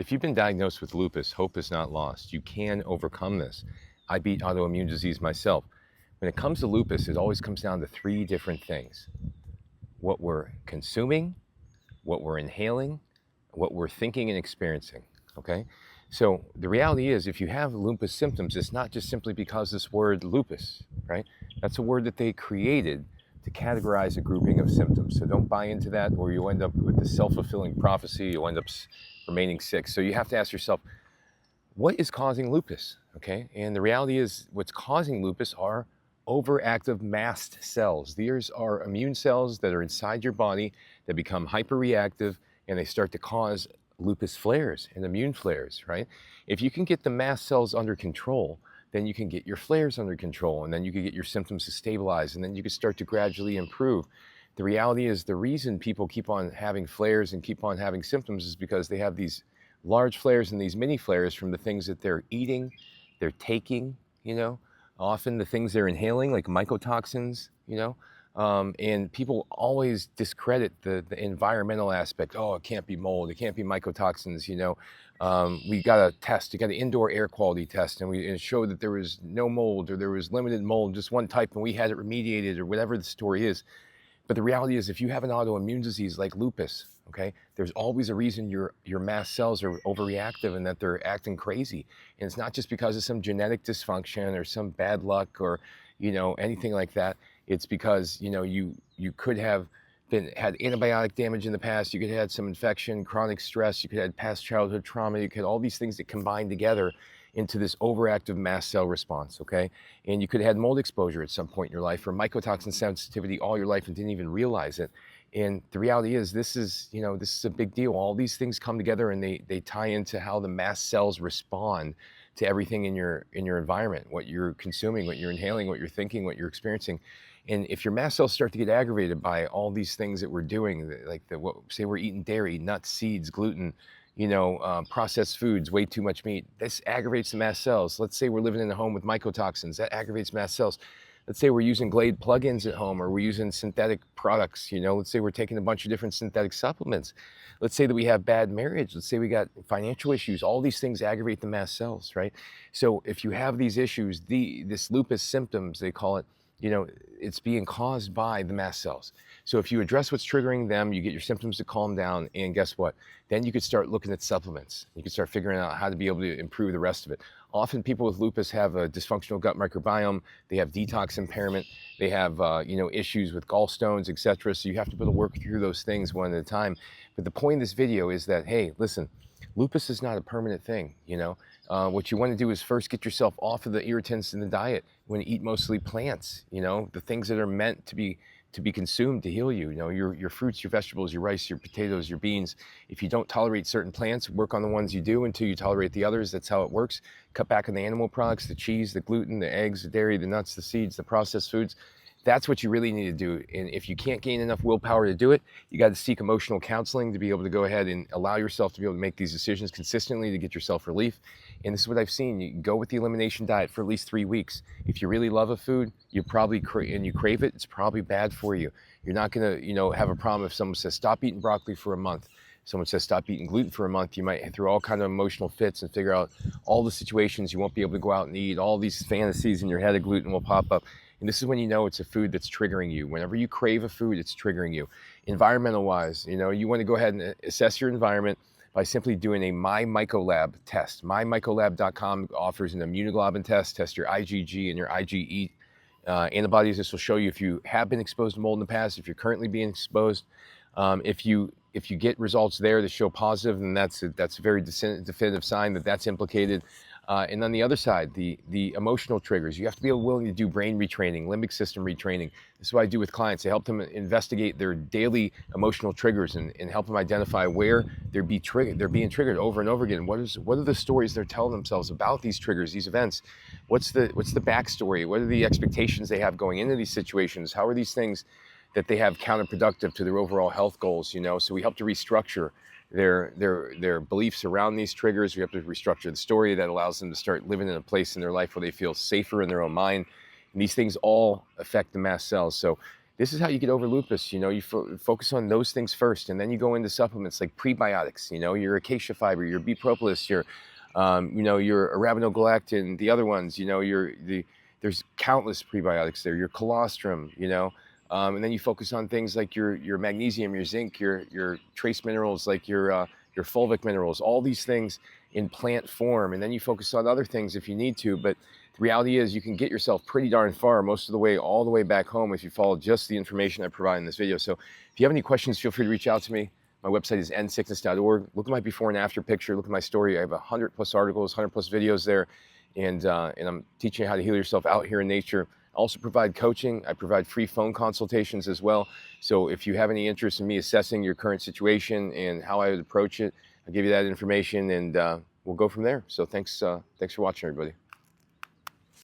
If you've been diagnosed with lupus, hope is not lost. You can overcome this. I beat autoimmune disease myself. When it comes to lupus, it always comes down to three different things: what we're consuming, what we're inhaling, what we're thinking and experiencing. Okay? So the reality is, if you have lupus symptoms, it's not just simply because this word lupus, right? That's a word that they created to categorize a grouping of symptoms. So don't buy into that, or you end up with the self-fulfilling prophecy. You'll end up remaining sick. So you have to ask yourself, what is causing lupus? Okay, and the reality is, what's causing lupus are overactive mast cells. These are immune cells that are inside your body that become hyperreactive, and they start to cause lupus flares and immune flares, right? If you can get the mast cells under control, then you can get your flares under control, and then you can get your symptoms to stabilize, and then you can start to gradually improve. The reality is, the reason people keep on having flares and keep on having symptoms is because they have these large flares and these mini flares from the things that they're eating, they're taking, often the things they're inhaling, like mycotoxins, and people always discredit the environmental aspect. Oh, it can't be mold, it can't be mycotoxins, we got a test, you got an indoor air quality test, and it showed that there was no mold, or there was limited mold, just one type, and we had it remediated, or whatever the story is. But the reality is, if you have an autoimmune disease like lupus, okay, there's always a reason your mast cells are overreactive and that they're acting crazy. And it's not just because of some genetic dysfunction or some bad luck or, anything like that. It's because, you could have had antibiotic damage in the past. You could have had some infection, chronic stress. You could have had past childhood trauma. You could have all these things that combine together into this overactive mast cell response, okay? And you could have had mold exposure at some point in your life, or mycotoxin sensitivity all your life and didn't even realize it. And the reality is, this is a big deal. All these things come together, and they tie into how the mast cells respond to everything in your environment, what you're consuming, what you're inhaling, what you're thinking, what you're experiencing. And if your mast cells start to get aggravated by all these things that we're doing, like say we're eating dairy, nuts, seeds, gluten, processed foods, way too much meat, this aggravates the mast cells. Let's say we're living in a home with mycotoxins, that aggravates mast cells. Let's say we're using Glade plugins at home, or we're using synthetic products, let's say we're taking a bunch of different synthetic supplements. Let's say that we have bad marriage. Let's say we got financial issues. All these things aggravate the mast cells, right? So if you have these issues, this lupus symptoms, they call it, it's being caused by the mast cells. So if you address what's triggering them, you get your symptoms to calm down, and guess what? Then you could start looking at supplements. You can start figuring out how to be able to improve the rest of it. Often people with lupus have a dysfunctional gut microbiome. They have detox impairment. They have, issues with gallstones, etc. So you have to be able to work through those things one at a time. But the point of this video is that, hey, listen, lupus is not a permanent thing, What you want to do is first get yourself off of the irritants in the diet. You want to eat mostly plants, the things that are meant to be consumed to heal you. Your fruits, your vegetables, your rice, your potatoes, your beans. If you don't tolerate certain plants, work on the ones you do until you tolerate the others. That's how it works. Cut back on the animal products, the cheese, the gluten, the eggs, the dairy, the nuts, the seeds, the processed foods. That's what you really need to do. And if you can't gain enough willpower to do it, you got to seek emotional counseling to be able to go ahead and allow yourself to be able to make these decisions consistently to get yourself relief. And this is what I've seen. You go with the elimination diet for at least 3 weeks. If you really love a food, you probably and you crave it, it's probably bad for you. You're not going to, have a problem if someone says, stop eating broccoli for a month. Someone says, stop eating gluten for a month. You might throw all kind of emotional fits and figure out all the situations you won't be able to go out and eat. All these fantasies in your head of gluten will pop up. And this is when you know it's a food that's triggering you. Whenever you crave a food, it's triggering you. Environmental wise, you want to go ahead and assess your environment by simply doing a MyMycoLab test. MyMycoLab.com offers an immunoglobulin test. Test your IgG and your IgE antibodies. This will show you if you have been exposed to mold in the past, if you're currently being exposed. If you get results there that show positive, then that's a very definitive sign that that's implicated. And on the other side, the emotional triggers, you have to be willing to do brain retraining, limbic system retraining. This is what I do with clients. I help them investigate their daily emotional triggers and help them identify where they're being triggered over and over again. What are the stories they're telling themselves about these triggers, these events? What's the backstory? What are the expectations they have going into these situations? How are these things that they have counterproductive to their overall health goals? So we help to restructure their beliefs around these triggers. We have to restructure the story that allows them to start living in a place in their life where they feel safer in their own mind. And these things all affect the mast cells. So this is how you get over lupus. You know, you focus on those things first, and then you go into supplements like prebiotics. You know, your acacia fiber, your bee propolis, your, you know, your arabinogalactin, the other ones. You know, there's countless prebiotics there. Your colostrum. You know, and then you focus on things like your magnesium, your zinc, your trace minerals like your fulvic minerals. All these things in plant form, and then you focus on other things if you need to. But the reality is you can get yourself pretty darn far most of the way, all the way back home if you follow just the information I provide in this video. So if you have any questions, feel free to reach out to me. My website is endsickness.org. Look at my before and after picture. Look at my story. I have 100+ articles, 100+ videos there. And I'm teaching you how to heal yourself out here in nature. I also provide coaching. I provide free phone consultations as well. So if you have any interest in me assessing your current situation and how I would approach it, I'll give you that information, and we'll go from there. So thanks for watching, everybody.